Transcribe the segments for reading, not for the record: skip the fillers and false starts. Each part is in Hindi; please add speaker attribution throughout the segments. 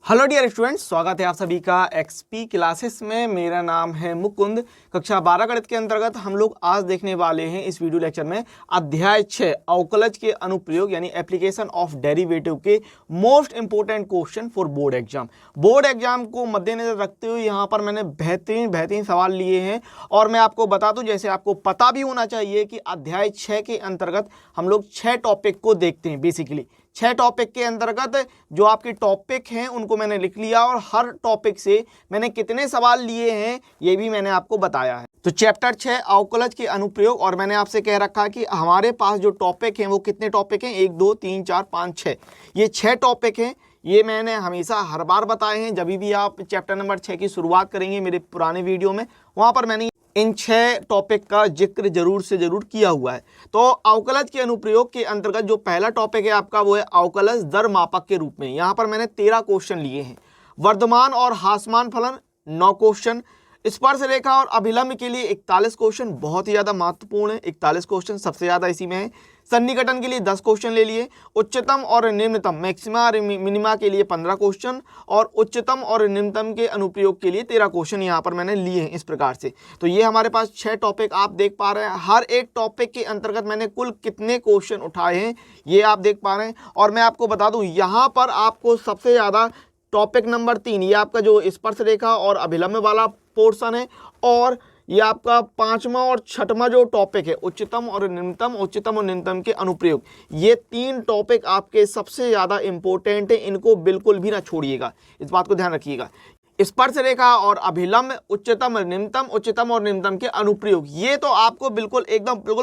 Speaker 1: हेलो डियर स्टूडेंट्स, स्वागत है आप सभी का एक्सपी क्लासेस में। मेरा नाम है मुकुंद। कक्षा 12 गणित के अंतर्गत हम लोग आज देखने वाले हैं इस वीडियो लेक्चर में अध्याय 6 अवकलज के अनुप्रयोग यानी एप्लीकेशन ऑफ डेरिवेटिव के most important question for board exam. Board exam को मद्देनजर रखते हुए यहाँ पर मैंने बेहतरीन सवाल लिए हैं और मैं आपको बता दूं, जैसे आपको पता भी होना चाहिए कि अध्याय 6 के अंतर्गत हम लोग 6 टॉपिक को देखते हैं। बेसिकली 6 टॉपिक के अंतर्गत जो आपके टॉपिक हैं उनको मैंने लिख लिया और हर टॉपिक से मैंने कितने सवाल लिए हैं ये भी मैंने आपको बताया है। तो चैप्टर 6 अवकलज के अनुप्रयोग, और मैंने आपसे कह रखा कि हमारे पास जो टॉपिक हैं वो कितने टॉपिक हैं, 1 2 3 4 5 6, ये 6 टॉपिक हैं। ये मैंने हमेशा हर बार बताए हैं। जब भी आप चैप्टर नंबर 6 की शुरुआत करेंगे मेरे पुराने वीडियो में, वहाँ पर मैंने इन 6 टॉपिक का जिक्र जरूर से जरूर किया हुआ है। तो अवकलज के अनुप्रयोग के अंतर्गत जो पहला टॉपिक है आपका वो है अवकलज दर मापक के रूप में। यहाँ पर मैंने 13 क्वेश्चन लिए हैं। वर्धमान और ह्रासमान फलन 9 क्वेश्चन, स्पर्श रेखा और अभिलंब के लिए 41 क्वेश्चन, बहुत ही ज़्यादा महत्वपूर्ण है। 41 क्वेश्चन सबसे ज़्यादा इसी में है। सन्निकटन के लिए 10 क्वेश्चन ले लिए। उच्चतम और निम्नतम मैक्सिमा और मिनिमा के लिए 15 क्वेश्चन और उच्चतम और निम्नतम के अनुप्रयोग के लिए 13 क्वेश्चन यहाँ पर मैंने लिए हैं इस प्रकार से। तो ये हमारे पास 6 टॉपिक आप देख पा रहे हैं। हर एक टॉपिक के अंतर्गत मैंने कुल कितने क्वेश्चन उठाए हैं ये आप देख पा रहे हैं। और मैं आपको बता दूँ, यहाँ पर आपको सबसे ज़्यादा टॉपिक नंबर 3 ये आपका जो स्पर्श रेखा और अभिलंब वाला पोर्शन है, और ये आपका 5वां और 6वां जो टॉपिक है उच्चतम और निम्नतम के अनुप्रयोग, ये 3 टॉपिक आपके सबसे ज़्यादा इंपॉर्टेंट है। इनको बिल्कुल भी ना छोड़िएगा, इस बात को ध्यान रखिएगा। स्पर्श रेखा और अभिलंब, उच्चतम और निम्नतम के अनुप्रयोग, ये तो आपको बिल्कुल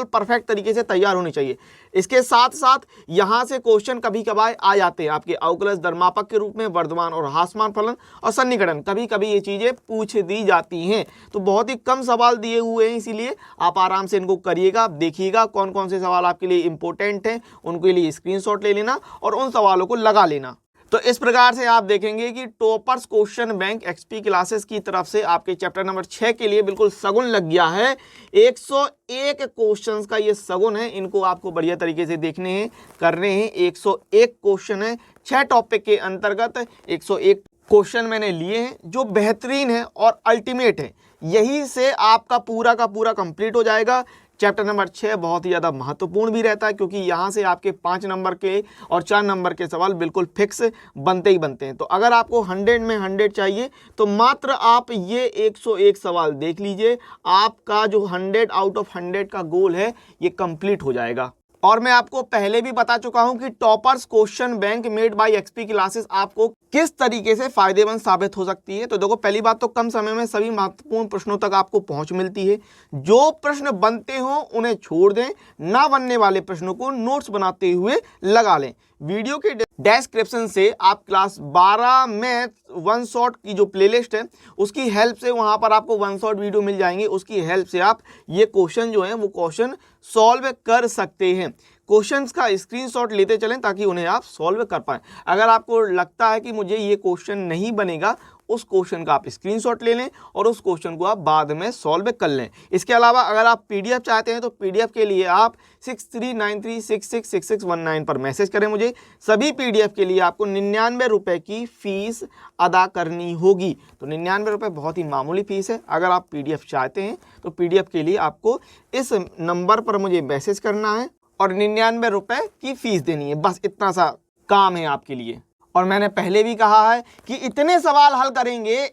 Speaker 1: परफेक्ट तरीके से तैयार होनी चाहिए। इसके साथ साथ यहाँ से क्वेश्चन कभी कभार आ जाते हैं आपके अवकलज दरमापक के रूप में, वर्धमान और ह्रासमान फलन और सन्निकटन, कभी कभी ये चीज़ें पूछ दी जाती हैं। तो बहुत ही कम सवाल दिए हुए हैं, इसीलिए आप आराम से इनको करिएगा। देखिएगा कौन कौन से सवाल आपके लिए इंपॉर्टेंट हैं, उनके लिए स्क्रीनशॉट ले लेना और उन सवालों को लगा लेना। तो इस प्रकार से आप देखेंगे कि toppers question bank XP classes की तरफ से आपके चैप्टर नंबर 6 के लिए बिल्कुल सगुन लग गया है। 101 क्वेश्चंस का ये सगुन है, इनको आपको बढ़िया तरीके से देखने हैं, करने हैं। 101 क्वेश्चन है 6 टॉपिक के अंतर्गत। 101 क्वेश्चन मैंने लिए हैं जो बेहतरीन है और अल्टीमेट है। यही से आपका पूरा का पूरा कंप्लीट हो जाएगा। चैप्टर नंबर 6 बहुत ही ज़्यादा महत्वपूर्ण भी रहता है, क्योंकि यहाँ से आपके 5 नंबर के और 4 नंबर के सवाल बिल्कुल फिक्स बनते ही बनते हैं। तो अगर आपको 100 में 100 चाहिए तो मात्र आप ये 101 सवाल देख लीजिए, आपका जो 100 आउट ऑफ 100 का गोल है ये कंप्लीट हो जाएगा। और मैं आपको पहले भी बता चुका हूं कि toppers question bank made by XP classes आपको किस तरीके से फायदेमंद साबित हो सकती है। तो देखो, पहली बात तो कम समय में सभी महत्वपूर्ण प्रश्नों तक आपको पहुंच मिलती है। जो प्रश्न बनते हो उन्हें छोड़ दें, ना बनने वाले प्रश्नों को नोट्स बनाते हुए लगा लें। वीडियो के डिस्क्रिप्शन से आप क्लास 12 मैथ वन शॉट की जो प्लेलिस्ट है उसकी हेल्प से वहां पर आपको वन शॉट वीडियो मिल जाएंगे। उसकी हेल्प से आप ये क्वेश्चन जो है वो क्वेश्चन सॉल्व कर सकते हैं। क्वेश्चंस का स्क्रीनशॉट लेते चलें ताकि उन्हें आप सॉल्व कर पाएं। अगर आपको लगता है कि मुझे ये क्वेश्चन नहीं बनेगा, उस क्वेश्चन का आप स्क्रीनशॉट ले लें और उस क्वेश्चन को आप बाद में सॉल्व कर लें। इसके अलावा अगर आप पीडीएफ चाहते हैं तो पीडीएफ के लिए आप 6393666619 पर मैसेज करें मुझे। सभी पीडीएफ के लिए आपको 99 रुपये की फीस अदा करनी होगी। तो 99 रुपये बहुत ही मामूली फीस है। अगर आप पीडीएफ चाहते हैं तो पीडीएफ के लिए आपको इस नंबर पर मुझे मैसेज करना है और 99 रुपये की फीस देनी है। बस इतना सा काम है आपके लिए। और मैंने पहले भी कहा है कि इतने सवाल हल करेंगे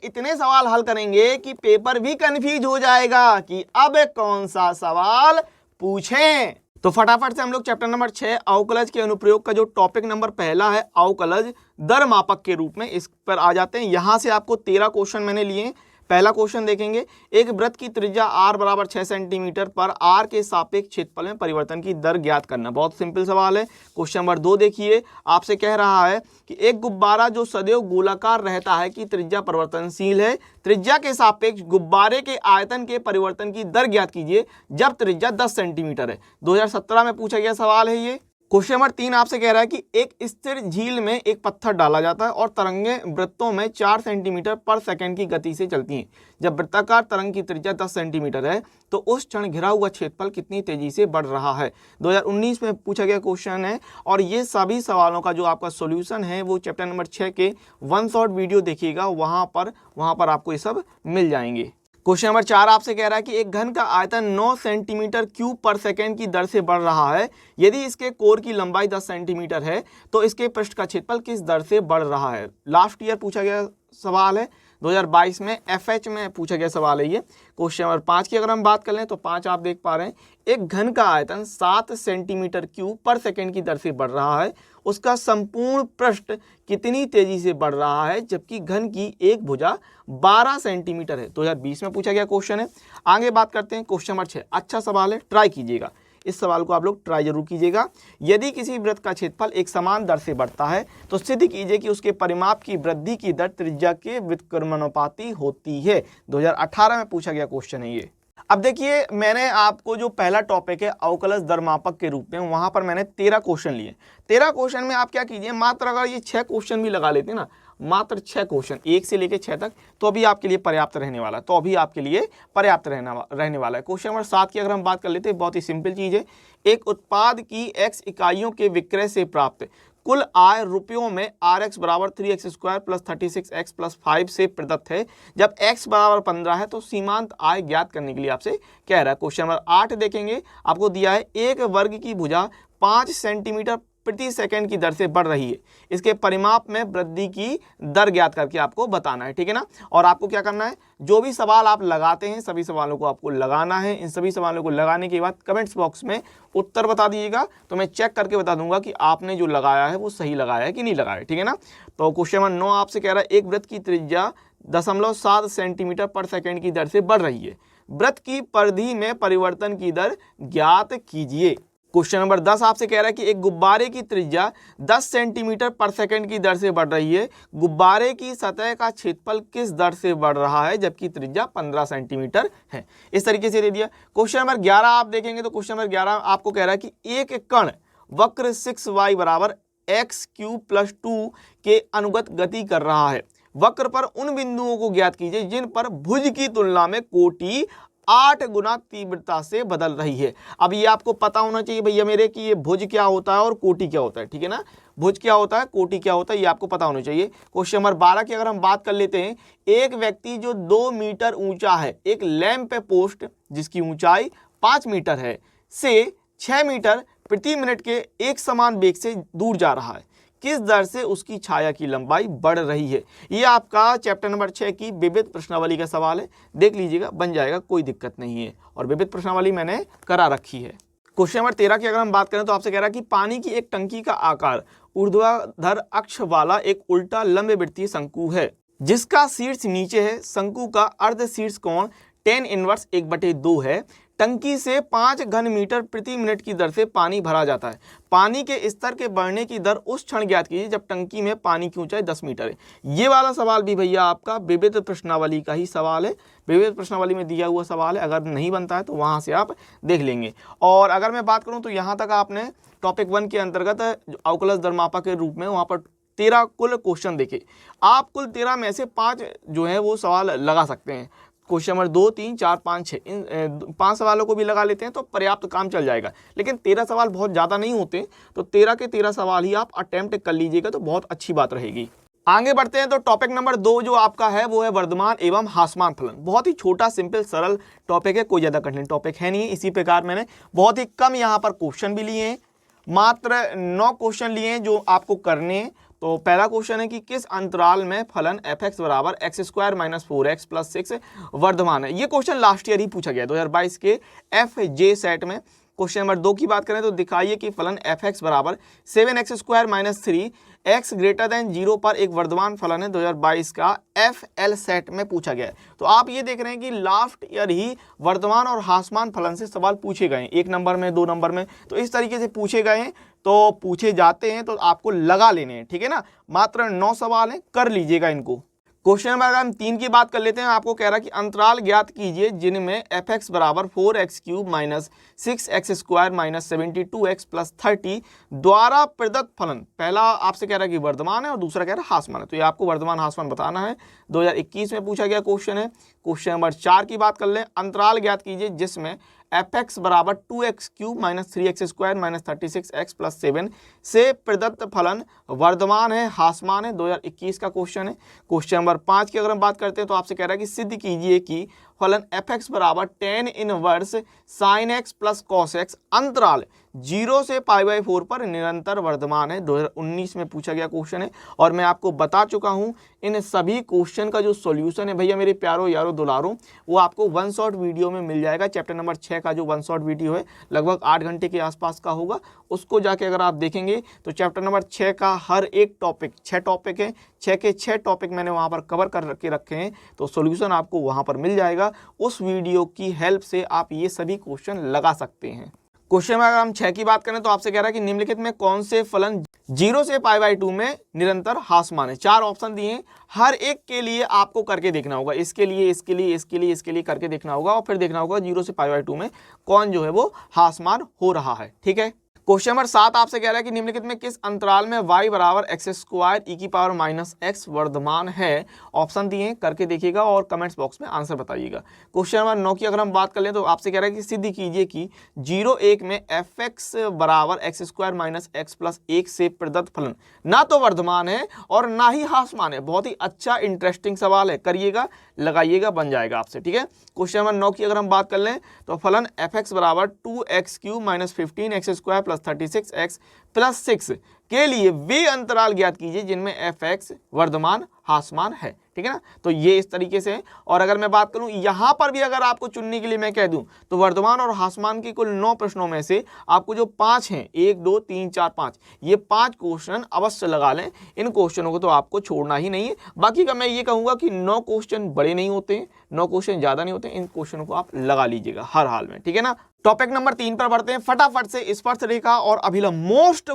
Speaker 1: कि पेपर भी कंफ्यूज हो जाएगा कि अब कौन सा सवाल पूछें। तो फटाफट से हम लोग चैप्टर नंबर 6 अवकलज के अनुप्रयोग का जो टॉपिक नंबर पहला है अवकलज दर मापक के रूप में, इस पर आ जाते हैं। यहां से आपको 13 क्वेश्चन मैंने लिए। पहला क्वेश्चन देखेंगे, एक वृत्त की त्रिज्या r बराबर 6 सेंटीमीटर पर r के सापेक्ष क्षेत्रफल में परिवर्तन की दर ज्ञात करना। बहुत सिंपल सवाल है। क्वेश्चन नंबर 2 देखिए, आपसे कह रहा है कि एक गुब्बारा जो सदैव गोलाकार रहता है कि त्रिज्या परिवर्तनशील है, त्रिज्या के सापेक्ष गुब्बारे के आयतन के परिवर्तन की दर ज्ञात कीजिए जब त्रिज्या 10 सेंटीमीटर है। 2017 में पूछा गया सवाल है ये। क्वेश्चन नंबर 3 आपसे कह रहा है कि एक स्थिर झील में एक पत्थर डाला जाता है और तरंगें वृत्तों में 4 सेंटीमीटर पर सेकंड की गति से चलती हैं। जब वृत्ताकार तरंग की त्रिज्या 10 सेंटीमीटर है तो उस क्षण घिरा हुआ क्षेत्रफल कितनी तेजी से बढ़ रहा है। 2019 में पूछा गया क्वेश्चन है और ये सभी सवालों का जो आपका सॉल्यूशन है वो चैप्टर नंबर 6 के वन शॉट वीडियो देखिएगा, वहां पर आपको ये सब मिल जाएंगे। क्वेश्चन नंबर 4 आपसे कह रहा है कि एक घन का आयतन 9 सेंटीमीटर क्यूब पर सेकंड की दर से बढ़ रहा है। यदि इसके कोर की लंबाई 10 सेंटीमीटर है तो इसके पृष्ठ का क्षेत्रफल किस दर से बढ़ रहा है। लास्ट ईयर पूछा गया सवाल है, 2022 में FH में पूछा गया सवाल है ये। क्वेश्चन नंबर 5 की अगर हम बात कर लें तो 5 आप देख पा रहे हैं, एक घन का आयतन 7 सेंटीमीटर क्यूब पर सेकंड की दर से बढ़ रहा है, उसका संपूर्ण पृष्ठ कितनी तेजी से बढ़ रहा है जबकि घन की एक भुजा 12 सेंटीमीटर है। 2020 में पूछा गया क्वेश्चन है। आगे बात करते हैं क्वेश्चन नंबर 6, अच्छा सवाल है, ट्राई कीजिएगा, इस सवाल को आप लोग ट्राई जरूर कीजिएगा। यदि किसी वृत्त का क्षेत्रफल एक समान दर से बढ़ता है तो सिद्ध कीजिए कि उसके परिमाप की वृद्धि की दर त्रिज्या के व्युत्क्रमानुपाती होती है। 2018 में पूछा गया क्वेश्चन है ये। अब देखिए, मैंने आपको जो पहला टॉपिक है अवकलज दरमापक के रूप में, वहां पर मैंने 13 क्वेश्चन लिए। 13 क्वेश्चन में आप क्या कीजिए, मात्र अगर ये 6 क्वेश्चन भी लगा लेते ना, मात्र 6 क्वेश्चन 1 से लेकर 6 तक, तो अभी आपके लिए पर्याप्त रहने वाला है। क्वेश्चन नंबर 7 की अगर हम बात कर लेते हैं, बहुत ही सिंपल चीज है। एक उत्पाद की x इकाइयों के विक्रय से प्राप्त कुल आय रुपयों में Rx बराबर 3x² प्लस 36x प्लस 5 से प्रदत्त है। जब x बराबर 15 है तो सीमांत आय ज्ञात करने के लिए आपसे कह रहा है। क्वेश्चन नंबर 8 देखेंगे, आपको दिया है एक वर्ग की भुजा 5 सेंटीमीटर प्रति सेकंड की दर से बढ़ रही है, इसके परिमाप में वृद्धि की दर ज्ञात करके आपको बताना है, ठीक है ना। और आपको क्या करना है, जो भी सवाल आप लगाते हैं सभी सवालों को आपको लगाना है। इन सभी सवालों को लगाने के बाद कमेंट्स बॉक्स में उत्तर बता दीजिएगा, तो मैं चेक करके बता दूंगा कि आपने जो लगाया है वो सही लगाया है कि नहीं लगाया है, ठीक है ना। तो क्वेश्चन नंबर 9 आपसे कह रहा है, एक वृत्त की त्रिज्या 0.7 सेंटीमीटर पर सेकंड की दर से बढ़ रही है, वृत्त की परिधि में परिवर्तन की दर ज्ञात कीजिए। क्वेश्चन नंबर 10 आपसे कह रहा है कि एक गुब्बारे की त्रिज्या 10 सेंटीमीटर पर सेकंड की दर से बढ़ रही है, गुब्बारे की सतह का क्षेत्रफल किस दर से बढ़ रहा है जबकि त्रिज्या 15 सेंटीमीटर है। इस तरीके से दे दिया। क्वेश्चन नंबर 11 आप देखेंगे तो क्वेश्चन नंबर 11 आपको कह रहा है कि एक कण वक्र 6y बराबर x³ प्लस 2 के अनुगत गति कर रहा है। वक्र पर उन बिंदुओं को ज्ञात कीजिए जिन पर भुज की तुलना में कोटि 8 गुना तीव्रता से बदल रही है। अब ये आपको पता होना चाहिए भैया मेरे कि ये भुज क्या होता है और कोटि क्या होता है, ठीक है ना। भुज क्या होता है, कोटि क्या होता है, ये आपको पता होना चाहिए। क्वेश्चन नंबर 12 की अगर हम बात कर लेते हैं, एक व्यक्ति जो 2 मीटर ऊंचा है, एक लैंप पोस्ट जिसकी ऊंचाई 5 मीटर है से 6 मीटर प्रति मिनट के एक समान वेग से दूर जा रहा है, किस दर से उसकी छाया की लंबाई बढ़ रही है। ये आपका चैप्टर नंबर 6 की विविध प्रश्नावली का सवाल है, देख लीजिएगा, बन जाएगा, कोई दिक्कत नहीं है। और विविध प्रश्नावली मैंने करा रखी है। क्वेश्चन नंबर 13 की अगर हम बात करें तो आपसे कह रहा है कि पानी की एक टंकी का आकार ऊर्ध्वाधर अक्ष वाला एक उल्टा लंबवृत्तीय शंकु है, जिसका शीर्ष नीचे है। शंकु का अर्ध शीर्ष कोण tan इनवर्स 1/2 है। टंकी से 5 घन मीटर प्रति मिनट की दर से पानी भरा जाता है। पानी के स्तर के बढ़ने की दर उस क्षण ज्ञात कीजिए जब टंकी में पानी की ऊंचाई 10 मीटर है। ये वाला सवाल भी भैया आपका विविध प्रश्नावली का ही सवाल है, विविध प्रश्नावली में दिया हुआ सवाल है। अगर नहीं बनता है तो वहां से आप देख लेंगे। और अगर मैं बात करूं तो यहाँ तक आपने टॉपिक 1 के अंतर्गत अवकलज दरमापक के रूप में वहां पर 13 कुल क्वेश्चन देखे। आप कुल 13 में से 5 जो है वो सवाल लगा सकते हैं। क्वेश्चन नंबर 2, 3, 4, 5, 6 इन 5 सवालों को भी लगा लेते हैं तो पर्याप्त काम चल जाएगा। लेकिन 13 सवाल बहुत ज़्यादा नहीं होते, तो 13 के 13 सवाल ही आप अटेम्प्ट कर लीजिएगा तो बहुत अच्छी बात रहेगी। आगे बढ़ते हैं तो टॉपिक नंबर 2 जो आपका है वो है वर्धमान एवं ह्रासमान फलन। बहुत ही छोटा सिंपल सरल टॉपिक है, कोई ज़्यादा कठिन टॉपिक है नहीं है। इसी प्रकार मैंने बहुत ही कम यहाँ पर क्वेश्चन भी लिए हैं, मात्र 9 क्वेश्चन लिए हैं जो आपको करने हैं। तो पहला क्वेश्चन है कि किस अंतराल में फलन f(x) बराबर x² minus 4x plus 6 Varthaman है। ये क्वेश्चन लास्ट ईयर ही पूछा गया 2022 के FJ सेट में। क्वेश्चन नंबर 2 की बात करें तो दिखाइए कि फलन f(x) बराबर 7x² minus 3x greater than 0 पर एक वर्धमान फलन है। 2022 का FL सेट में पूछा गया है। तो आप ये देख रहे हैं कि लास्ट ईयर ही वर्धमान और ह्रासमान फलन से सवाल पूछे गए हैं, 1 नंबर में, 2 नंबर में, तो इस तरीके से पूछे गए हैं। तो पूछे जाते हैं तो आपको लगा लेने हैं, ठीक है ना। मात्र 9 सवाल हैं, कर लीजिएगा इनको। क्वेश्चन नंबर अगर हम 3 की बात कर लेते हैं, आपको कह रहा है कि अंतराल ज्ञात कीजिए जिनमें fx बराबर 4x³ minus 6x² minus 72x plus 30 द्वारा प्रदत्त फलन, पहला आपसे कह रहा है कि वर्धमान है और दूसरा कह रहा है हासमान है। तो ये आपको वर्धमान हासमान बताना है, 2021 में पूछा गया क्वेश्चन है। क्वेश्चन नंबर 4 की बात कर लें, अंतराल ज्ञात कीजिए जिसमें fx बराबर 2x³ minus 3x² minus 36x plus 7 से प्रदत्त फलन वर्धमान है हासमान है, 2021 का क्वेश्चन है। क्वेश्चन नंबर 5 की अगर हम बात करते हैं तो आपसे कह रहा है कि सिद्ध कीजिए कि फलन fx बराबर tan inverse sin x plus cos x अंतराल 0 से π/4 पर निरंतर वर्धमान है, 2019 में पूछा गया क्वेश्चन है। और मैं आपको बता चुका हूं इन सभी क्वेश्चन का जो सॉल्यूशन है भैया मेरे प्यारो यारो दुलारों, वो आपको वन शॉट वीडियो में मिल जाएगा। चैप्टर नंबर 6 का जो वन शॉट वीडियो है लगभग 8 घंटे के आसपास का होगा, उसको जाके अगर आप देखेंगे तो चैप्टर नंबर 6 का हर एक टॉपिक, 6 टॉपिक है, 6 के 6 टॉपिक मैंने वहाँ पर कवर कर के रखे हैं, तो सॉल्यूशन आपको वहाँ पर मिल जाएगा। उस वीडियो की हेल्प से आप ये सभी क्वेश्चन लगा सकते हैं। क्वेश्चन में अगर हम 6 की बात करें तो आपसे कह रहा है कि निम्नलिखित में कौन से फलन 0 से π/2 में निरंतर हासमान है। 4 ऑप्शन दिए हैं, हर एक के लिए आपको करके देखना होगा, इसके लिए इसके लिए इसके लिए इसके लिए करके देखना होगा और फिर देखना होगा 0 से π/2 में कौन जो है वो हासमान हो रहा है। ठीक है। क्वेश्चन नंबर 7 आपसे कह रहा है कि निम्नलिखित में किस अंतराल में y बराबर x² वर्धमान है। ऑप्शन दिए हैं, करके देखिएगा और कमेंट्स बॉक्स में आंसर बताइएगा। क्वेश्चन नंबर 9 की अगर हम बात कर लें तो आपसे कह रहा है कि सिद्ध कीजिए कि 0,1 में fx बराबर x² - x प्लस 1 से प्रदत्त फलन ना तो वर्धमान है और ना ही हासमान है। बहुत ही अच्छा इंटरेस्टिंग सवाल है, करिएगा, लगाइएगा, बन जाएगा आपसे। ठीक है। क्वेश्चन नंबर 9 की अगर हम बात कर लें तो फलन fx बराबर 2x³ - 15x² plus 36x plus 6 के लिए वे अंतराल ज्ञात कीजिए जिनमें fx वर्धमान हासमान है। ठीक है ना। तो ये इस तरीके से है। और अगर मैं बात करूं यहां पर भी अगर आपको चुनने के लिए मैं कह दूं तो वर्धमान और हासमान की कुल 9 प्रश्नों में से आपको जो 5 हैं, 1 2 3 4 5, ये 5 क्वेश्चन अवश्य लगा लें। इन क्वेश्चनों को तो आपको छोड़ना ही नहीं है। बाकी का मैं ये कहूंगा कि 9 क्वेश्चन बड़े नहीं होते हैं, 9 क्वेश्चन ज्यादा नहीं होते, इन क्वेश्चनों को आप लगा लीजिएगा हर हाल में। ठीक है ना। टॉपिक नंबर 3 पर बढ़ते हैं फटाफट से। स्पर्श रेखा और अभिलंब मोस्ट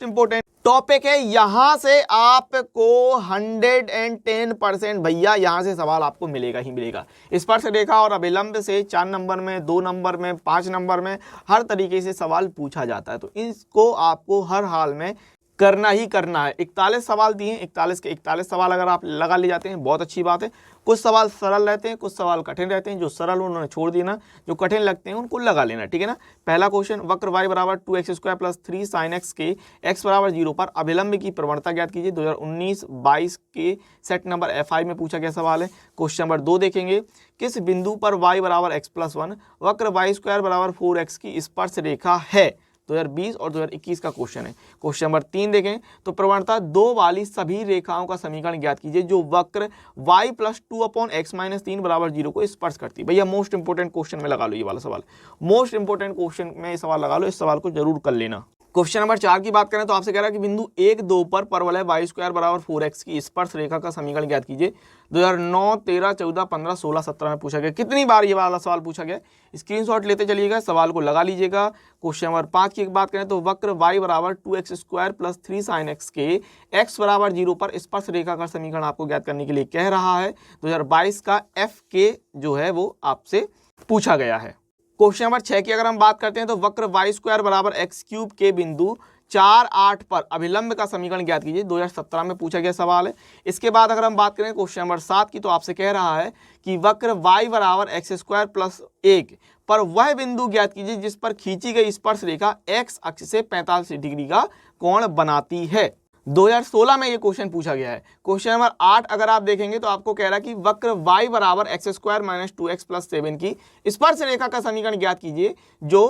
Speaker 1: इंपोर्टेंट टॉपिक है। यहां से आपको 110% भैया यहां से सवाल आपको मिलेगा ही मिलेगा। स्पर्श रेखा और अभिलंब से 4 नंबर में, 2 नंबर में, 5 नंबर में हर तरीके से सवाल पूछा जाता है, तो इसको आपको हर हाल में करना ही करना है। 41 सवाल दिए हैं, 41 के 41 सवाल अगर आप लगा ले जाते हैं बहुत अच्छी बात है। कुछ सवाल सरल रहते हैं, कुछ सवाल कठिन रहते हैं, जो सरल उन्होंने छोड़ देना, जो कठिन लगते हैं उनको लगा लेना। ठीक है ना। पहला क्वेश्चन, वक्र y बराबर 2x² प्लस 3 sin x के x बराबर 0 पर अभिलंब की प्रवणता ज्ञात कीजिए। 2019-22 के सेट नंबर FI में पूछा गया सवाल है। क्वेश्चन नंबर 2 देखेंगे, किस बिंदु पर y बराबर x+1 वक्र y² बराबर 4x की स्पर्श रेखा है। 2020 और 2021 का क्वेश्चन है। क्वेश्चन नंबर 3 देखें तो प्रवणता 2 वाली सभी रेखाओं का समीकरण ज्ञात कीजिए जो वक्र y + 2/x-3 बराबर 0 को स्पर्श करती है। भैया मोस्ट इंपोर्टेंट क्वेश्चन में लगा लो ये वाला सवाल, मोस्ट इंपोर्टेंट क्वेश्चन में ये सवाल लगा लो, इस सवाल को जरूर कर लेना। क्वेश्चन नंबर 4 की बात करें तो आपसे कह रहा है कि बिंदु 1 2 पर परवलय y² बराबर 4x की स्पर्श रेखा का समीकरण ज्ञात कीजिए। 2009, 13, 14, 15, 16, 17 में पूछा गया। कितनी बार ये वाला सवाल पूछा गया, स्क्रीनशॉट लेते चलिएगा, सवाल को लगा लीजिएगा। क्वेश्चन नंबर 5 की बात करें तो वक्र y बराबर 2x² प्लस 3 sin x के x बराबर 0 पर स्पर्श रेखा का समीकरण आपको ज्ञात करने के लिए कह रहा है। 2022 का FK जो है वो आपसे पूछा गया है। क्वेश्चन नंबर 6 की अगर हम बात करते हैं तो वक्र y² बराबर x³ के बिंदु 4, 8 पर अभिलंब का समीकरण ज्ञात कीजिए। 2017 में पूछा गया सवाल है। इसके बाद अगर हम बात करें क्वेश्चन नंबर 7 की तो आपसे कह रहा है कि वक्र y बराबर x² प्लस 1 पर वह बिंदु ज्ञात कीजिए जिस पर खींची गई स्पर्श रेखा x अक्ष से 45 डिग्री का कोण बनाती है। 2016 में ये क्वेश्चन पूछा गया है। क्वेश्चन नंबर 8 अगर आप देखेंगे तो आपको कह रहा है कि वक्र y बराबर x² - 2x प्लस 7 की स्पर्श रेखा का समीकरण ज्ञात कीजिए जो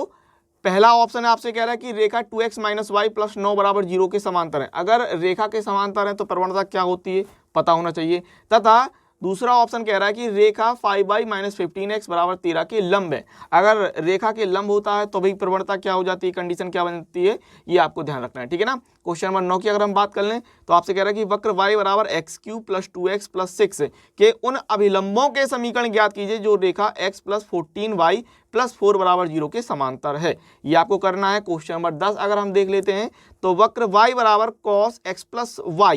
Speaker 1: पहला ऑप्शन है आपसे कह रहा है कि रेखा 2x - y प्लस 9 बराबर 0 के समांतर है। अगर रेखा के समांतर है तो प्रवणता क्या होती है पता होना चाहिए। तथा दूसरा ऑप्शन कह रहा है कि रेखा 5y - 15x बराबर 13 के लंब है। अगर रेखा के लंब होता है तो भाई प्रवणता क्या हो जाती है, कंडीशन क्या बनती है, ये आपको ध्यान रखना है। ठीक है ना। क्वेश्चन नंबर 9 की अगर हम बात कर लें तो आपसे कह रहा है कि वक्र y बराबर x³ प्लस 2x प्लस 6 के उन अभिलंबों के समीकरण ज्ञात कीजिए जो रेखा x प्लस 14y प्लस 4 बराबर 0 के समांतर है। ये आपको करना है। क्वेश्चन नंबर 10 अगर हम देख लेते हैं तो वक्र y बराबर cos x प्लस y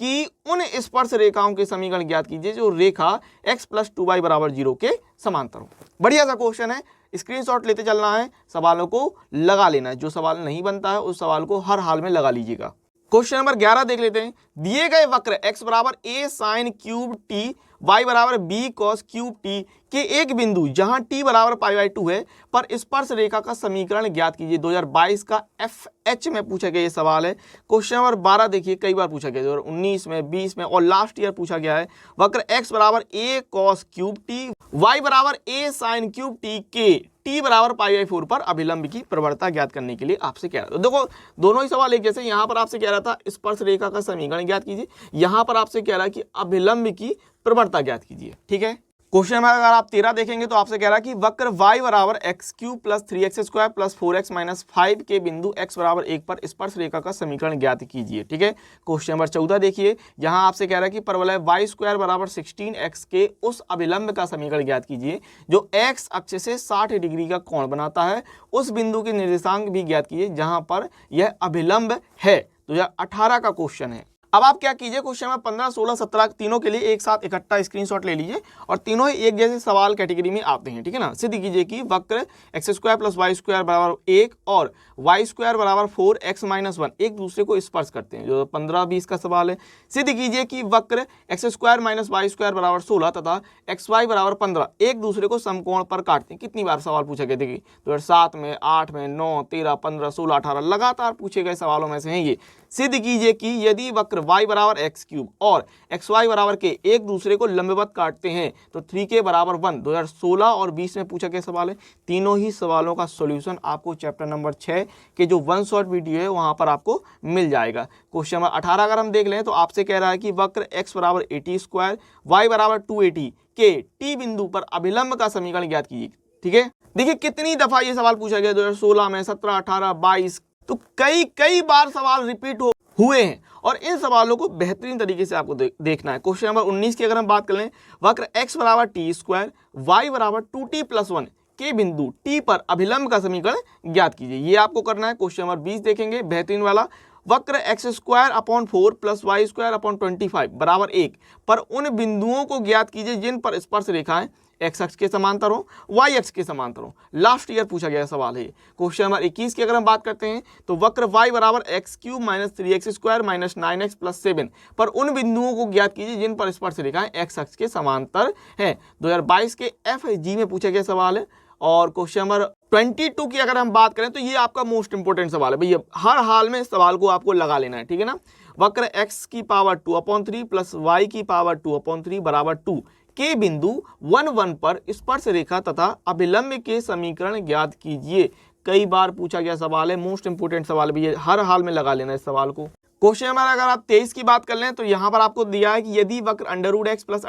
Speaker 1: कि उन स्पर्श रेखाओं के समीकरण ज्ञात कीजिए जो रेखा x + 2y = 0 के समांतर हो। बढ़िया सा क्वेश्चन है, स्क्रीनशॉट लेते चलना है, सवालों को लगा लेना है। जो सवाल नहीं बनता है उस सवाल को हर हाल में लगा लीजिएगा। क्वेश्चन नंबर 11 देख लेते हैं। दिए गए वक्र x = a sin cube t, y = b cos cube t के एक बिंदु जहां t = π/2 है पर स्पर्श रेखा का समीकरण ज्ञात कीजिए। 2022 का FH में पूछा गया ये सवाल है। क्वेश्चन नंबर 12 देखिए, कई बार पूछा गया, 2019 में, 20 में और लास्ट ईयर पूछा गया है। वक्र x = a cos cube t, y = a sin cube t के t = π/4 पर अभिलंब की प्रवणता ज्ञात करने के लिए आपसे कह रहा था। देखो दोनों ही सवाल एक जैसे, यहाँ पर आपसे कह रहा था स्पर्श रेखा का समीकरण ज्ञात कीजिए, यहाँ पर आपसे कह रहा है कि अभिलंब की प्रवणता ज्ञात कीजिए। ठीक है। क्वेश्चन नंबर अगर आप 13 देखेंगे तो आपसे कह रहा है कि वक्र y = x³ + 3x² + 4x - 5 के बिंदु x = 1 पर स्पर्श रेखा का समीकरण ज्ञात कीजिए। ठीक है। क्वेश्चन नंबर 14 देखिए, यहाँ आपसे कह रहा है कि परवलय y² = 16x के उस अभिलंब का समीकरण ज्ञात कीजिए जो x अक्ष से 60 डिग्री का कोण बनाता है। उस बिंदु के निर्देशांक भी ज्ञात कीजिए जहां पर यह अभिलंब है। 2018 का क्वेश्चन है। अब आप क्या कीजिए, क्वेश्चन नंबर 15, 16, 17 तीनों के लिए एक साथ इकट्ठा स्क्रीनशॉट ले लीजिए और तीनों ही एक जैसे सवाल कैटेगरी में आते हैं। ठीक है ना। सिद्ध कीजिए कि वक्र x² + y² = 1 और y² = 4x - 1 एक दूसरे को स्पर्श करते हैं। जो 15-20 का सवाल है। सिद्ध कीजिए कि वक्र x² - y² = 16 तथा xy = 15 एक दूसरे को समकोण पर काटते हैं। कितनी बार सवाल पूछा गया? देखिए 2007 में, 8 में, 9, 13, 15, 16, 18 लगातार पूछे गए सवालों में से हैं ये। सिद्ध कीजिए कि यदि वक्र y = x³ और xy = k एक दूसरे को लंबवत काटते हैं तो 3k = 1। 2016 और 20 में पूछा गया सवाल है। तीनों ही सवालों का सॉल्यूशन आपको चैप्टर नंबर 6 के जो 1 शॉट वीडियो है वहां पर आपको मिल जाएगा। क्वेश्चन नंबर 18 अगर हम देख लें तो आपसे कह रहा है कि वक्र x = 80², y = 280 के t बिंदु पर अभिलंब का समीकरण ज्ञात कीजिए। ठीक है। देखिए कितनी दफा ये सवाल पूछा गया, 2016 में, 17, 18, 22, तो कई बार सवाल रिपीट हुए हैं और इन सवालों को बेहतरीन तरीके से आपको देखना है। क्वेश्चन नंबर 19 की अगर हम बात कर लें, वक्र x = t², y = 2t + 1 के बिंदु t पर अभिलंब का समीकरण ज्ञात कीजिए। ये आपको करना है। क्वेश्चन नंबर 20 देखेंगे, बेहतरीन वाला, वक्र x² / 4 + y² / 25 = 1 पर उन बिंदुओं को ज्ञात कीजिए जिन पर स्पर्श रेखाएं x अक्ष के समांतर हो, y अक्ष के समांतर हो। लास्ट ईयर पूछा गया सवाल है। क्वेश्चन नंबर 21 की अगर हम बात करते हैं तो वक्र y = x³ - 3x² - 9x + 7 पर उन बिंदुओं को ज्ञात कीजिए जिन पर स्पर्श रेखाएं x अक्ष के समांतर हैं। 2022 के FG में पूछा गया सवाल है। और क्वेश्चन नंबर 22 की अगर हम बात करें तो ये आपका मोस्ट इंपोर्टेंट सवाल है भैया, हर हाल में इस सवाल को आपको लगा लेना है। ठीक है ना। वक्र x³ 2/3 + y² 2/3 = 2 के बिंदु 1, 1 पर स्पर्श रेखा तथा अभिलंब के समीकरण ज्ञात कीजिए। कई बार पूछा गया सवाल है, मोस्ट इंपोर्टेंट सवाल भी है, हर हाल में लगा लेना इस सवाल को। क्वेश्चन नंबर अगर आप 23 की बात कर लें तो यहाँ पर आपको दिया है कि यदि वक्र √x +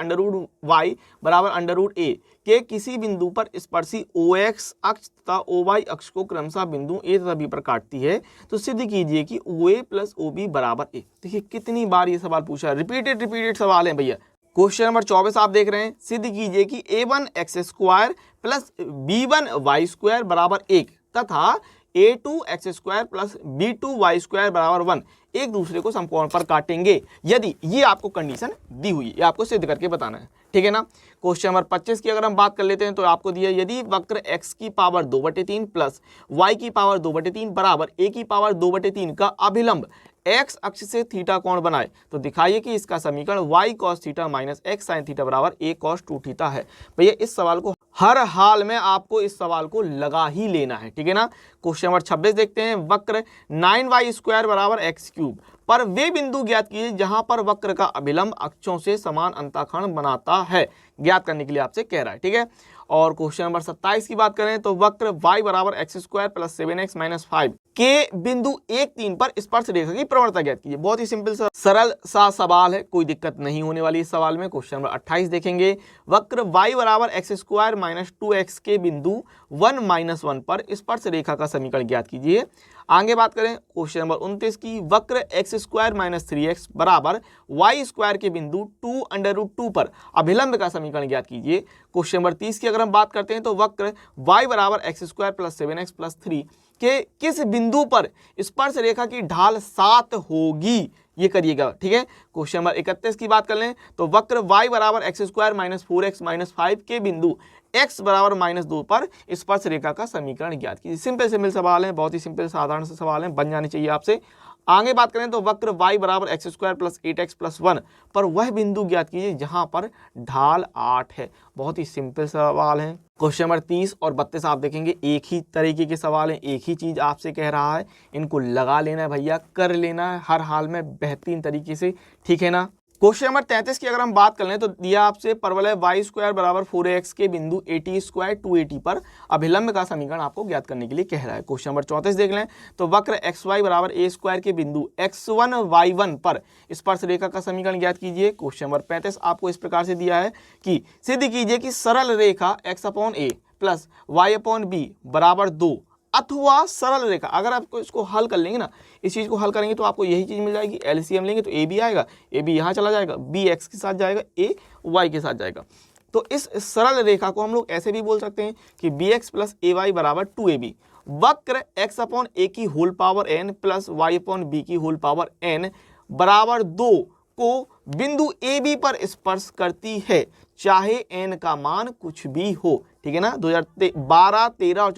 Speaker 1: √y = √a के किसी बिंदु पर स्पर्शी OX अक्ष तथा OY अक्ष को क्रमशः बिंदु A तथा B पर काटती है तो सिद्ध कीजिए कि OA + OB = A। देखिए कितनी बार ये सवाल पूछा है, रिपीटेड सवाल है भैया। क्वेश्चन नंबर 24 आप देख रहे हैं, सिद्ध कीजिए कि a1x² + b1y² = 1 तथा a2x² + b2y² = 1 एक दूसरे को समकोण पर काटेंगे यदि ये आपको कंडीशन दी हुई है। ये आपको सिद्ध करके बताना है। ठीक है ना। क्वेश्चन नंबर 25 की अगर हम बात कर लेते हैं तो आपको दिया यदि वक्र x² 2/3 + y² 2/3 = a² 2/3 का अभिलंब x अक्ष से थीटा कोण बनाए तो दिखाइए कि इसका समीकरण y cos theta - x sin theta = a cos 2 theta है। भैया इस सवाल को हर हाल में आपको इस सवाल को लगा ही लेना है। ठीक है ना। क्वेश्चन नंबर 26 देखते हैं, वक्र 9y² = x³ पर वे बिंदु ज्ञात कीजिए जहां पर वक्र का अभिलंब अक्षों से समान अंतःखंड बनाता है। ज्ञात करने के लिए आपसे कह रहा है। ठीक है। और क्वेश्चन नंबर 27 की बात करें तो वक्र y = x² + 7x - 5 के बिंदु 1, 3 पर स्पर्श रेखा की प्रवणता ज्ञात कीजिए। बहुत ही सिंपल सा सरल सा सवाल है, कोई दिक्कत नहीं होने वाली इस सवाल में। क्वेश्चन नंबर 28 देखेंगे, वक्र y = x² - 2x के बिंदु 1, - 1 पर स्पर्श रेखा का समीकरण ज्ञात कीजिए। आगे बात करें क्वेश्चन नंबर 29 की, वक्र x² - 3x = y² के बिंदु 2√2 पर अभिलंब का समीकरण ज्ञात कीजिए। क्वेश्चन नंबर 30 की अगर हम बात करते हैं तो वक्र y = x² + 7x + 3 के किस बिंदु पर स्पर्श रेखा की ढाल 7 होगी ये करिएगा, ठीक है। क्वेश्चन नंबर 31 की बात कर लें तो वक्र y बराबर x square minus 4x minus 5 के बिंदु x बराबर -2 पर स्पर्श रेखा का समीकरण ज्ञात कीजिए। सिंपल सवाल है, बहुत ही सिंपल साधारण से सवाल है, बन जाने चाहिए आपसे। आगे बात करें तो वक्र y बराबर x square plus 8x plus 1 पर वह बिंदु ज्ञात कीजिए जहां पर ढाल 8 है। बहुत ही सिंपल सवाल है। क्वेश्चन नंबर 30 और 32 आप देखेंगे एक ही तरीके के सवाल हैं, एक ही चीज आपसे कह रहा है, इनको लगा लेना है भैया, कर लेना है हर हाल में बेहतरीन तरीके से, ठीक है ना। क्वेश्चन नंबर 33 की अगर हम बात कर लें तो दिया आपसे परवलय वाई स्क्वायर बराबर 4x के बिंदु 80 स्क्वायर 280 पर अभिलंब का समीकरण आपको ज्ञात करने के लिए कह रहा है। क्वेश्चन नंबर 34 देख लें तो वक्र xy बराबर a स्क्वायर के बिंदु x1 y1 पर स्पर्श रेखा का समीकरण ज्ञात कीजिए। क्वेश्चन नंबर 35 आपको इस प्रकार से दिया है कि सिद्ध कीजिए कि सरल रेखा x/a प्लस y/b बराबर 2 अथवा सरल रेखा, अगर आपको इसको हल कर लेंगे ना, इस चीज को हल करेंगे तो आपको यही चीज मिल जाएगी। एलसीएम लेंगे तो ए बी आएगा, ए बी यहाँ चला जाएगा, बी एक्स के साथ जाएगा, ए वाई के साथ जाएगा। तो इस सरल रेखा को हम लोग ऐसे भी बोल सकते हैं कि बी एक्स प्लस ए वाई बराबर 2ab। वक्र x/a की whole power n plus y/b की होल पावर n बराबर 2 को बिंदु ए बी पर स्पर्श करती है, चाहे n का मान कुछ भी हो, ठीक है ना। 2012, 13 और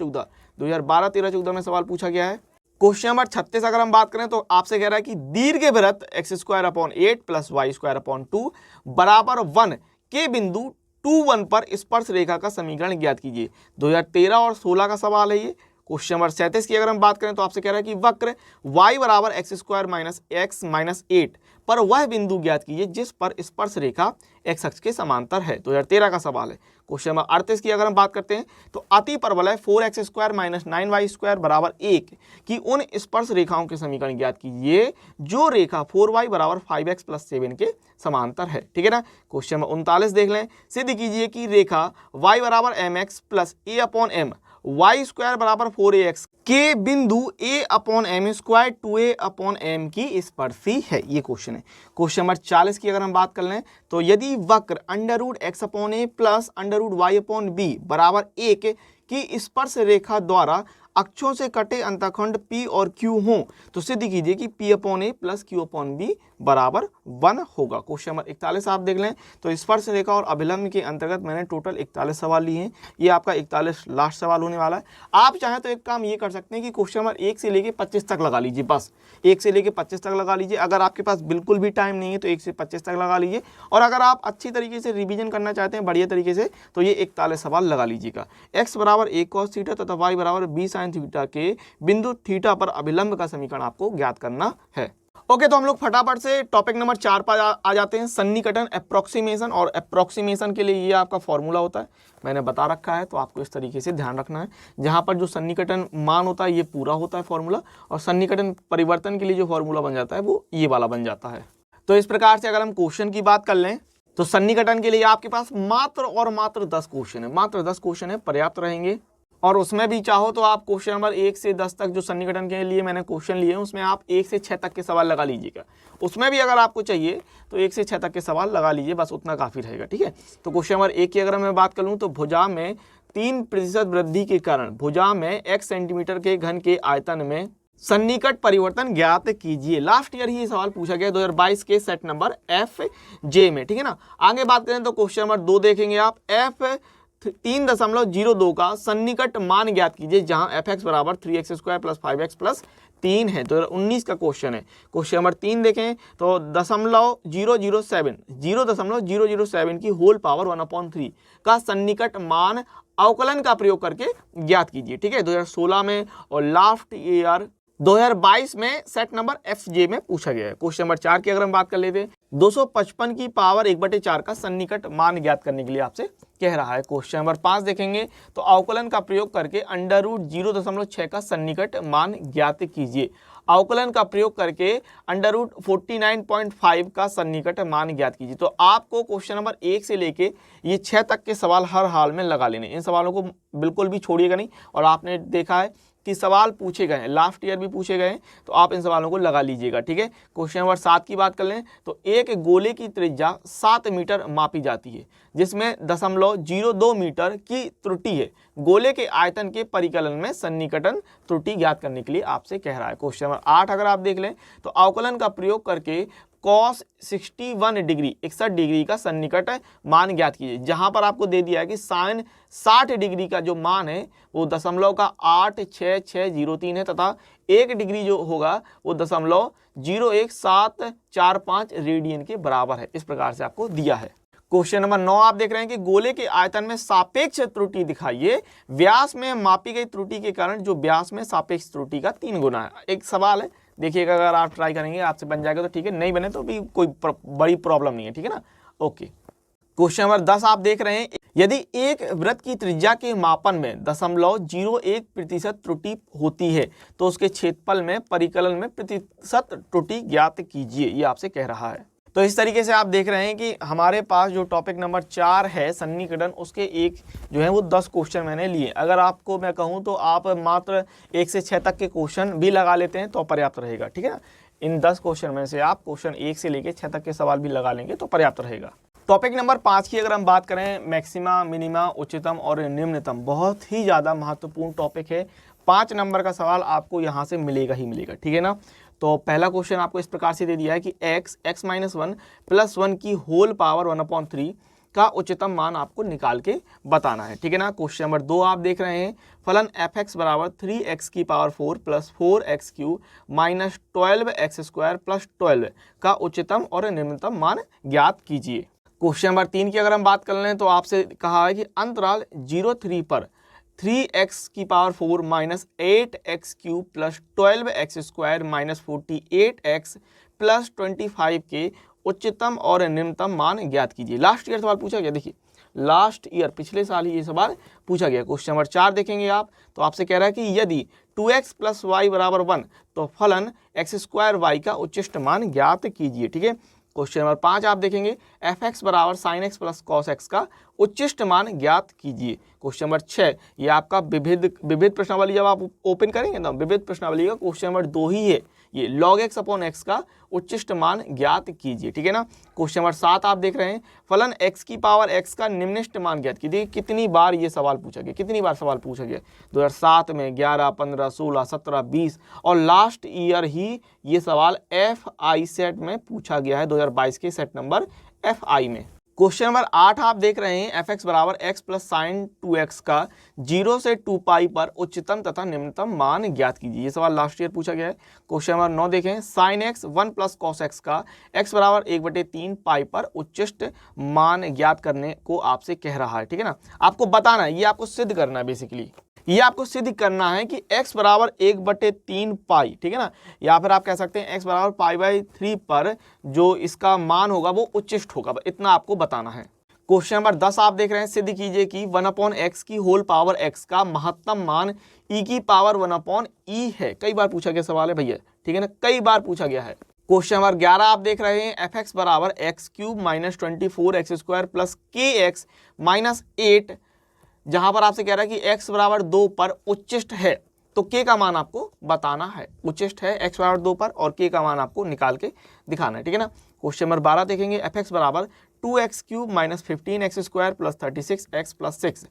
Speaker 1: 14 में सवाल पूछा गया है। क्वेश्चन नंबर 36 अगर हम बात करें तो आपसे कह रहा है कि दीर्घवृत्त x square upon 8 plus y square upon 2 बराबर 1 के बिंदु 2-1 पर स्पर्श रेखा का समीकरण ज्ञात कीजिए। 2013 और 16 का सवाल है ये। क्वेश्चन नंबर 37 की अगर हम बात करें तो आपसे कह रहा है कि वक्र y बराबर x square minus x minus 8 पर वह बिंदु ज्ञात कीजिए जिस पर स्पर्श रेखा x अक्ष के समांतर है। 2013 का सवाल है। क्वेश्चन नंबर 38 की अगर हम बात करते हैं तो अति परवलय 4x square minus 9y square बराबर 1 की उन स्पर्श रेखाओं के समीकरण ज्ञात कीजिए जो रेखा 4y बराबर 5x प्लस 7 के समांतर है, ठीक है ना। क्वेश्चन नंबर 39 देख लें, सिद्ध कीजिए कि रेखा y बराबर mx plus a upon m y square बराबर 4ax के बिंदु a अपॉन m square 2a upon m की स्पर्शी है। ये क्वेश्चन है। क्वेश्चन नंबर 40 की अगर हम बात कर लें तो यदि वक्र under root X upon A plus under root Y upon B बराबर 1 की स्पर्श रेखा द्वारा अक्षों से कटे अंतःखंड P और Q हों तो सिद्ध कीजिए कि P upon A plus Q upon B बराबर 1 होगा। क्वेश्चन नंबर 41 आप देख लें तो स्पर्श रेखा और अभिलंब के अंतर्गत मैंने टोटल 41 सवाल लिए हैं। ये आपका 41 लास्ट सवाल होने वाला है। आप चाहें तो एक काम ये कर सकते हैं कि क्वेश्चन नंबर 1 से लेके 25 तक लगा लीजिए, बस 1 से लेके 25 तक लगा लीजिए। अगर आपके पास बिल्कुल भी टाइम नहीं है तो 1 से 25 तक लगा लीजिए, और अगर आप अच्छी तरीके से रिवीजन करना चाहते हैं बढ़िया तरीके से तो ये 41 सवाल लगा लीजिएगा। x बराबर a cos थीटा तथा y बराबर b sin थीटा के बिंदु थीटा पर अभिलंब का समीकरण आपको ज्ञात करना है। ओके, तो हम लोग फटाफट से टॉपिक नंबर 4 पर आ जाते हैं, सन्निकटन अप्रोक्सीमेशन। और अप्रोक्सीमेशन के लिए ये आपका फॉर्मूला होता है, मैंने बता रखा है, तो आपको इस तरीके से ध्यान रखना है। जहां पर जो सन्निकटन मान होता है ये पूरा होता है फॉर्मूला, और सन्निकटन परिवर्तन के लिए जो फॉर्मूला बन जाता है वो ये वाला बन जाता है। तो इस प्रकार से अगर हम क्वेश्चन की बात कर लें तो सन्निकटन के लिए आपके पास मात्र और मात्र 10 क्वेश्चन है, मात्र 10 क्वेश्चन है, पर्याप्त रहेंगे। और उसमें भी चाहो तो आप क्वेश्चन नंबर 1 से 10 तक जो सन्निकटन के लिए मैंने क्वेश्चन लिए हैं उसमें आप 1 से 6 तक के सवाल लगा लीजिएगा। उसमें भी अगर आपको चाहिए तो 1 से 6 तक के सवाल लगा लीजिए, बस उतना काफ़ी रहेगा, ठीक है। तो क्वेश्चन नंबर 1 की अगर मैं बात कर लूँ तो भुजा में 3% वृद्धि के कारण भुजा में x सेंटीमीटर के घन के आयतन में सन्निकट परिवर्तन ज्ञात कीजिए। लास्ट ईयर ही सवाल पूछा गया 2022 के सेट नंबर FJ में, ठीक है ना। आगे बात करें तो क्वेश्चन नंबर 2 देखेंगे आप, F3.02 का सन्निकट मान ज्ञात कीजिए जहां fx बराबर 3x square plus 5x plus 3 है। 2019 का क्वेश्चन है। क्वेश्चन नंबर 3 देखें तो 0.007 की होल पावर 1/3 का सन्निकट मान अवकलन का प्रयोग करके ज्ञात कीजिए, ठीक है। 2016 में और लास्ट ईयर 2022 में सेट नंबर FJ में पूछा गया है। क्वेश्चन नंबर 4 की अगर हम बात कर लेते हैं 255 की पावर 1/4 का सन्निकट मान ज्ञात करने के लिए आपसे कह रहा है। क्वेश्चन नंबर 5 देखेंगे तो अवकलन का प्रयोग करके अंडर रूट 0.6 का सन्निकट मान ज्ञात कीजिए। अवकलन का प्रयोग करके अंडर रूट 49.5 का सन्निकट मान ज्ञात कीजिए। तो आपको क्वेश्चन नंबर 1 से लेके ये 6 तक के सवाल हर हाल में लगा लेने, इन सवालों को बिल्कुल भी छोड़िएगा नहीं। और आपने देखा है कि सवाल पूछे गए हैं, लास्ट ईयर भी पूछे गए हैं, तो आप इन सवालों को लगा लीजिएगा, ठीक है। क्वेश्चन नंबर 7 की बात कर लें तो एक गोले की त्रिज्या 7 मीटर मापी जाती है जिसमें 0.02 मीटर की त्रुटि है। गोले के आयतन के परिकलन में सन्निकटन त्रुटि ज्ञात करने के लिए आपसे कह रहा है। क्वेश्चन नंबर 8 अगर आप देख लें तो अवकलन का प्रयोग करके cos 61 डिग्री 61 डिग्री का सन्निकट मान ज्ञात कीजिए। जहां पर आपको दे दिया है कि साइन 60 डिग्री का जो मान है वो 0.86603 है तथा 1 डिग्री जो होगा वो 0.01745 रेडियन के बराबर है। इस प्रकार से आपको दिया है। क्वेश्चन नंबर 9 आप देख रहे हैं कि गोले के आयतन में सापेक्ष त्रुटि दिखाइए। व्यास में मापी गई त्रुटि के कारण जो व्यास में सापेक्ष त्रुटि का 3 गुना है। एक सवाल है, देखिएगा, अगर आप ट्राई करेंगे आपसे बन जाएगा तो ठीक है, नहीं बने तो भी कोई बड़ी प्रॉब्लम नहीं है, ठीक है ना। ओके, क्वेश्चन नंबर 10 आप देख रहे हैं, यदि एक वृत्त की त्रिज्या के मापन में 0.01% त्रुटि होती है तो उसके क्षेत्रफल में परिकलन में प्रतिशत त्रुटि ज्ञात कीजिए, ये आपसे कह रहा है। तो इस तरीके से आप देख रहे हैं कि हमारे पास जो टॉपिक नंबर 4 है सन्निकटन, उसके एक जो है वो 10 क्वेश्चन मैंने लिए। अगर आपको मैं कहूँ तो आप मात्र 1 से 6 तक के क्वेश्चन भी लगा लेते हैं तो पर्याप्त रहेगा, ठीक है ना। इन 10 क्वेश्चन में से आप क्वेश्चन 1 से लेकर 6 तक के सवाल भी लगा लेंगे तो पर्याप्त रहेगा। टॉपिक नंबर 5 की अगर हम बात करें, मैक्सिमा, मिनिमा, उच्चतम और निम्नतम, बहुत ही ज़्यादा महत्वपूर्ण टॉपिक है। 5 नंबर का सवाल आपको यहाँ से मिलेगा ही मिलेगा, ठीक है ना। तो पहला क्वेश्चन आपको इस प्रकार से दे दिया है कि x माइनस 1 प्लस 1 की होल पावर 1/3 का उच्चतम मान आपको निकाल के बताना है, ठीक है ना। क्वेश्चन नंबर 2 आप देख रहे हैं, फलन fx बराबर 3x की power 4 plus 4x cube minus 12x square plus 12 का उच्चतम और निम्नतम मान ज्ञात कीजिए। क्वेश्चन नंबर 3 की अगर हम बात कर लें तो आपसे कहा है कि अंतराल 0-3 पर 3x की power 4 minus 8x cube plus 12x square minus 48x plus 25 के उच्चतम और निम्नतम मान ज्ञात कीजिए। लास्ट ईयर सवाल पूछा गया, देखिए लास्ट ईयर पिछले साल ही ये सवाल पूछा गया। क्वेश्चन नंबर 4 देखेंगे आप तो आपसे कह रहा है कि यदि 2x प्लस वाई बराबर 1 तो फलन x स्क्वायर वाई का उच्चिष्ट मान ज्ञात कीजिए, ठीक है। क्वेश्चन नंबर 5 आप देखेंगे, fx बराबर sin x plus cos x का उच्चिष्ट मान ज्ञात कीजिए। क्वेश्चन नंबर 6 ये आपका विविध प्रश्नावली, जब आप ओपन करेंगे ना विविध प्रश्नावली का क्वेश्चन नंबर 2 ही है, ये log x अपॉन x का उच्चिष्ट मान ज्ञात कीजिए, ठीक है ना। क्वेश्चन नंबर 7 आप देख रहे हैं, फलन x की पावर x का निम्नलिखित मान ज्ञात कीजिए। कितनी बार ये सवाल पूछा गया, कितनी बार सवाल पूछा गया, 2007 में, 11, 15, 16, 17, 20 और लास्ट ईयर ही ये सवाल FI सेट में पूछा गया है, 2022 के सेट नंबर FI में। क्वेश्चन नंबर 8 आप देख रहे हैं, fx बराबर x प्लस साइन 2x का 0 से 2 पाई पर उच्चतम तथा निम्नतम मान ज्ञात कीजिए। ये सवाल लास्ट ईयर पूछा गया है। क्वेश्चन नंबर 9 देखें, sine x 1 plus cos x का x बराबर 1/3 पाई पर उच्चिष्ट मान ज्ञात करने को आपसे कह रहा है, ठीक है ना। आपको बताना है, ये आपको सिद्ध करना है, बेसिकली ये आपको सिद्ध करना है कि x बराबर 1/3 पाई, ठीक है ना, या फिर आप कह सकते हैं x बराबर π/3 पर जो इसका मान होगा वो उच्चिष्ट होगा, इतना आपको बताना है। क्वेश्चन नंबर 10 आप देख रहे हैं, सिद्ध कीजिए कि 1/x की होल पावर x का महत्तम मान e की पावर 1/e है। कई बार पूछा गया सवाल है भैया, ठीक है ना, कई बार पूछा गया है। क्वेश्चन नंबर 11 आप देख रहे हैं, fx बराबर x cube minus 24x square plus kx minus 8, जहां पर आपसे कह रहा है कि x बराबर 2 पर उच्चिष्ट है तो k का मान आपको बताना है। उच्चिष्ट है x बराबर 2 पर और k का मान आपको निकाल के दिखाना है, ठीक है ना। क्वेश्चन नंबर 12 देखेंगे, fx बराबर 2x cube minus 15x square plus 36x plus 6,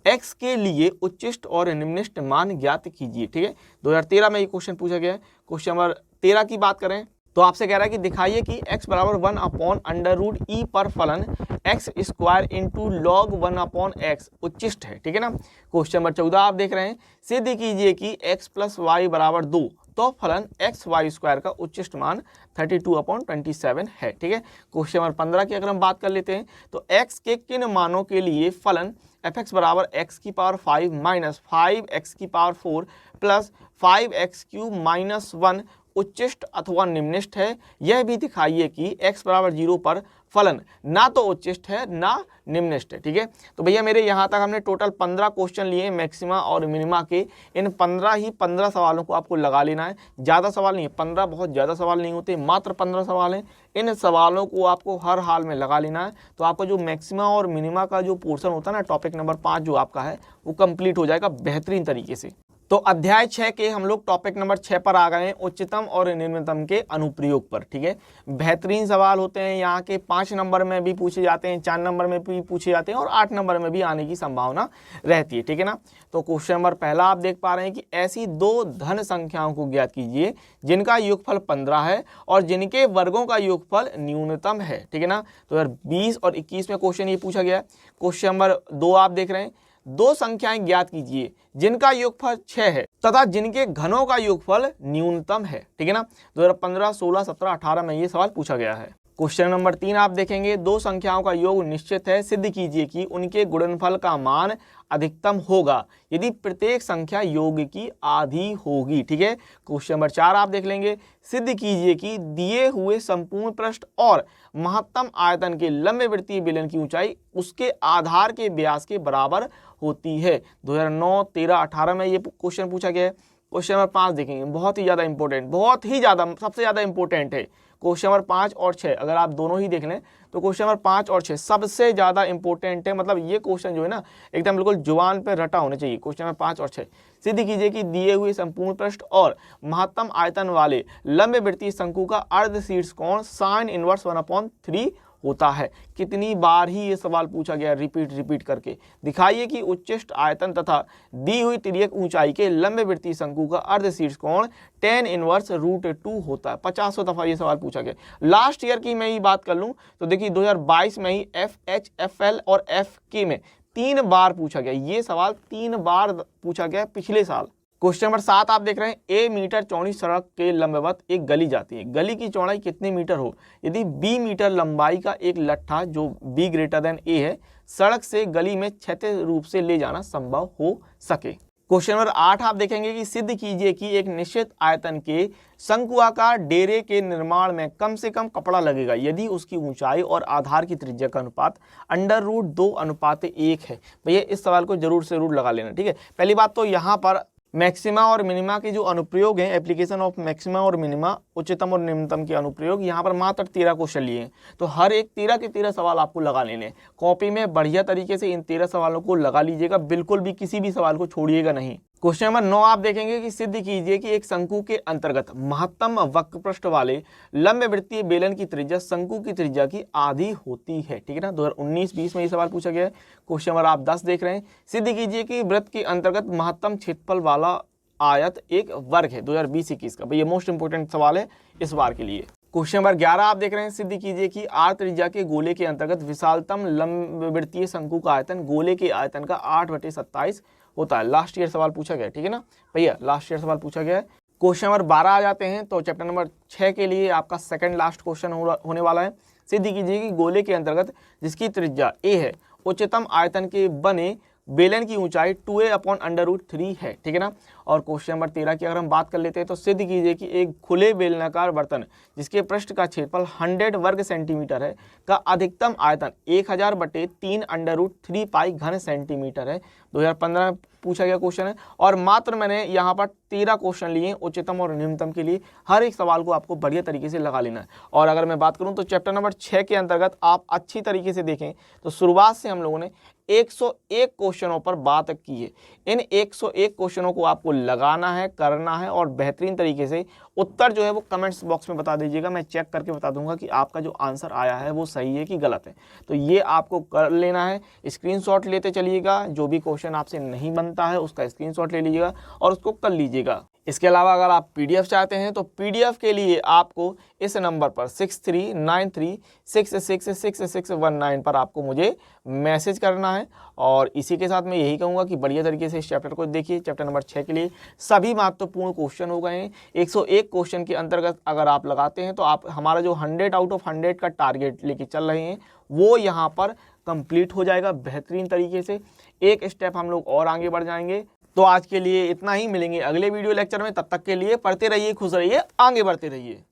Speaker 1: x के लिए उच्चिष्ट और निम्नलिखित मान ज्ञात कीजिए, ठीक है। 2013 में ये क्वेश्चन पूछा गया है। क्वेश्चन नंबर 13 की बात करें तो आपसे कह रहा है कि दिखाइए कि x बराबर 1/√e पर फलन x square into log 1/x उच्चिष्ट है, ठीक है ना। क्वेश्चन नंबर 14 आप देख रहे हैं, सिद्ध कीजिए कि x प्लस वाई बराबर 2 तो फलन x वाई स्क्वायर का उच्चिष्ट मान 32/27 है, ठीक है। क्वेश्चन नंबर 15 की अगर हम बात कर लेते हैं तो x के किन मानों के लिए फलन fx बराबर x की पावर 5 माइनस 5x की power 4 plus 5x cube minus 1 उच्चिष्ट अथवा निम्निष्ट है। यह भी दिखाइए कि x बराबर 0 पर फलन ना तो उच्चिष्ट है ना निम्निष्ट है, ठीक है। तो भैया मेरे यहाँ तक हमने टोटल 15 क्वेश्चन लिए मैक्सिमा और मिनिमा के। इन 15 सवालों को आपको लगा लेना है, ज़्यादा सवाल नहीं है, 15 बहुत ज़्यादा सवाल नहीं होते, मात्र 15 सवाल हैं। इन सवालों को आपको हर हाल में लगा लेना है, तो आपका जो मैक्सिमा और मिनिमा का जो पोर्शन होता है ना, टॉपिक नंबर 5 जो आपका है वो कंप्लीट हो जाएगा बेहतरीन तरीके से। तो अध्याय 6 के हम लोग टॉपिक नंबर 6 पर आ गए हैं, उच्चतम और निम्नतम के अनुप्रयोग पर। ठीक है, बेहतरीन सवाल होते हैं यहाँ के, 5 नंबर में भी पूछे जाते हैं, 4 नंबर में भी पूछे जाते हैं और 8 नंबर में भी आने की संभावना रहती है। ठीक है ना। तो क्वेश्चन नंबर पहला आप देख पा रहे हैं कि ऐसी दो धन संख्याओं को ज्ञात कीजिए जिनका योगफल 15 है और जिनके वर्गों का योगफल न्यूनतम है। ठीक है ना। तो 2020 और 21 में क्वेश्चन ये पूछा गया है। क्वेश्चन नंबर 2 आप देख रहे हैं, दो संख्याएं ज्ञात कीजिए जिनका योगफल 6 है तथा जिनके घनों का योगफल न्यूनतम है। ठीक है ना। 2015, 16, 17, 18 में ये सवाल पूछा गया है। क्वेश्चन नंबर 3 आप देखेंगे, दो संख्याओं का योग निश्चित है, सिद्ध कीजिए कि उनके गुणनफल का मान अधिकतम होगा यदि प्रत्येक संख्या योग की आधी होगी। ठीक है। क्वेश्चन नंबर 4 आप देख लेंगे, सिद्ध कीजिए कि दिए हुए संपूर्ण पृष्ठ और महत्तम आयतन के लंबे वृत्तीय बेलन की ऊंचाई उसके आधार के व्यास के बराबर होती है। 2009, 13, 18 में ये क्वेश्चन पूछा गया है। क्वेश्चन नंबर 5 देखेंगे, बहुत ही ज्यादा इंपॉर्टेंट, बहुत ही ज्यादा, सबसे ज्यादा इंपॉर्टेंट है। क्वेश्चन नंबर 5 और 6 अगर आप दोनों ही देख लें तो क्वेश्चन नंबर 5 और 6 सबसे ज्यादा इंपॉर्टेंट है। मतलब ये क्वेश्चन जो है ना एकदम बिल्कुल जुबान पे रटा होने चाहिए। क्वेश्चन नंबर 5 और 6, सिद्ध कीजिए कि दिए हुए संपूर्ण पृष्ठ और महत्तम आयतन वाले लंबे वृत्तीय शंकु का अर्ध शीर्ष कोण साइन इनवर्स 1/3 होता है। कितनी बार ही ये सवाल पूछा गया, रिपीट करके दिखाइए कि उच्चिष्ट आयतन तथा दी हुई तिर्यक ऊंचाई के लंबे वृत्तीय शंकु का अर्ध शीर्ष कोण tan इनवर्स √2 होता है। 50 दफा ये सवाल पूछा गया। लास्ट ईयर की मैं ही बात कर लूं तो देखिए 2022 में ही FH, FL और FK में 3 बार पूछा गया। ये सवाल 3 बार पूछा गया पिछले साल। क्वेश्चन नंबर 7 आप देख रहे हैं, ए मीटर चौड़ी सड़क के लंबवत एक गली जाती है। गली की चौड़ाई कितने मीटर हो यदि बी मीटर लंबाई का एक लट्ठा जो बी ग्रेटर देन ए है सड़क से गली में क्षैतिज रूप से ले जाना संभव हो सके। क्वेश्चन नंबर 8 आप देखेंगे कि सिद्ध कीजिए कि एक निश्चित आयतन के शंकुआकार डेरे के निर्माण में कम से कम कपड़ा लगेगा यदि उसकी ऊंचाई और आधार की त्रिज्या का अनुपात √2:1 है। भैया इस सवाल को जरूर से जरूर लगा लेना। ठीक है। पहली बात तो यहाँ पर मैक्सिमा और मिनिमा के जो अनुप्रयोग हैं, एप्लीकेशन ऑफ मैक्सिमा और मिनिमा, उच्चतम और निम्नतम के अनुप्रयोग, यहाँ पर मात्र 13 क्वेश्चन लिए हैं। तो हर एक 13 के 13 सवाल आपको लगा लेने हैं। कॉपी में बढ़िया तरीके से इन 13 सवालों को लगा लीजिएगा, बिल्कुल भी किसी भी सवाल को छोड़िएगा नहीं। क्वेश्चन नंबर 9 आप देखेंगे कि सिद्ध कीजिए कि एक शंकु के अंतर्गत महत्तम वक्र पृष्ठ वाले लंबे वृत्तीय बेलन की त्रिज्या शंकु की त्रिज्या की आधी होती है। ठीक है ना। 2019-20 में ये सवाल पूछा गया है। क्वेश्चन नंबर आप 10 देख रहे हैं, सिद्ध कीजिए कि वृत्त के अंतर्गत महत्तम क्षेत्रफल वाला आयत एक वर्ग है। 2020-21 का, भाई ये मोस्ट इंपोर्टेंट सवाल है इस बार के लिए। क्वेश्चन नंबर 11 आप देख रहे हैं, सिद्ध कीजिए कि आर त्रिज्या के गोले के अंतर्गत विशालतम लंबवृत्तीय शंकु का आयतन गोले के आयतन का 8/27 होता है। लास्ट ईयर सवाल पूछा गया। ठीक है ना भैया, लास्ट ईयर सवाल पूछा गया है। क्वेश्चन नंबर 12 आ जाते हैं तो चैप्टर नंबर 6 के लिए आपका सेकंड लास्ट क्वेश्चन होने वाला है। सिद्ध कीजिए कि गोले के अंतर्गत जिसकी त्रिज्या a है उच्चतम आयतन के बने बेलन की ऊंचाई 2a/√3 है। ठीक है ना। और क्वेश्चन नंबर 13 की अगर हम बात कर लेते हैं तो सिद्ध कीजिए कि एक खुले बेलनाकार बर्तन जिसके पृष्ठ का क्षेत्रफल 100 वर्ग सेंटीमीटर है का अधिकतम आयतन 1000/3√3 पाई घन सेंटीमीटर है। 2015 में पूछा गया क्वेश्चन है और मात्र मैंने यहाँ पर 13 क्वेश्चन लिए उच्चतम और निम्नतम के लिए। हर एक सवाल को आपको बढ़िया तरीके से लगा लेना है। और अगर मैं बात करूँ तो चैप्टर नंबर 6 के अंतर्गत आप अच्छी तरीके से देखें तो शुरुआत से हम लोगों ने 101 क्वेश्चनों पर बात की है। इन 101 क्वेश्चनों को आपको लगाना है, करना है और बेहतरीन तरीके से उत्तर जो है वो कमेंट्स बॉक्स में बता दीजिएगा। मैं चेक करके बता दूंगा कि आपका जो आंसर आया है वो सही है कि गलत है। तो ये आपको कर लेना है, स्क्रीनशॉट लेते चलिएगा। जो भी क्वेश्चन आपसे नहीं बनता है उसका स्क्रीनशॉट ले लीजिएगा और उसको कर लीजिएगा। इसके अलावा अगर आप पीडीएफ चाहते हैं तो पीडीएफ के लिए आपको इस नंबर पर 6393666619 पर आपको मुझे मैसेज करना है। और इसी के साथ मैं यही कहूँगा कि बढ़िया तरीके से इस चैप्टर को देखिए। चैप्टर नंबर 6 के लिए सभी महत्वपूर्ण क्वेश्चन हो गए हैं। 101 क्वेश्चन के अंतर्गत अगर आप लगाते हैं तो आप हमारा जो 100/100 का टारगेट लेके चल रहे हैं वो यहाँ पर कंप्लीट हो जाएगा बेहतरीन तरीके से। एक स्टेप हम लोग और आगे बढ़ जाएंगे। तो आज के लिए इतना ही, मिलेंगे अगले वीडियो लेक्चर में। तब तक के लिए पढ़ते रहिए, खुश रहिए, आगे बढ़ते रहिए।